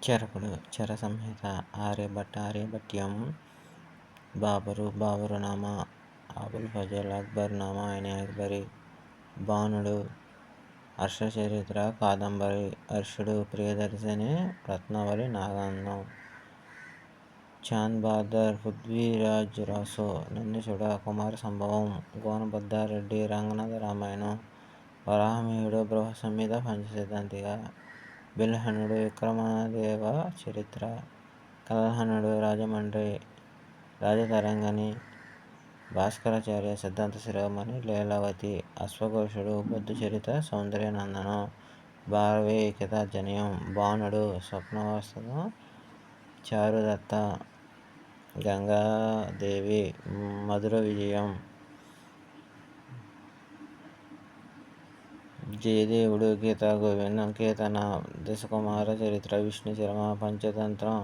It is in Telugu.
చరకుడు చరసంహిత ఆర్యభట్యం బాబరునామా అబుల్ ఫజల్ అక్బరునామా అయిన అక్బరి బాణుడు హర్షచరిత్ర కాదంబరి హర్షుడు ప్రియదర్శిని రత్నావళి నాగాంధం చాంద్ బహదూర్ పృథ్వీరాజ్ రాసో నందీశుడ కుమార సంభవం గోనబద్దారెడ్డి రంగనాథ రామాయణం వరాహమిహిరుడు బృహత్ సంహిత పంచసిద్ధాంతిక బిల్హణుడు విక్రమదేవ చరిత్ర కల్హణుడు రాజమండ్రి రాజతరంగిణి భాస్కరాచార్య సిద్ధాంత శిరోమణి లీలావతి అశ్వఘోషుడు బుద్ధచరిత సౌందర్యనందనం భారవి కితార్జనీయం బాణుడు స్వప్నావస్థ చారుదత్త గంగాదేవి మధుర విజయం జయదేవుడు గీతా గోవిందం కీర్తన దశకుమార చరిత్ర విష్ణు శర్మ పంచతంత్రం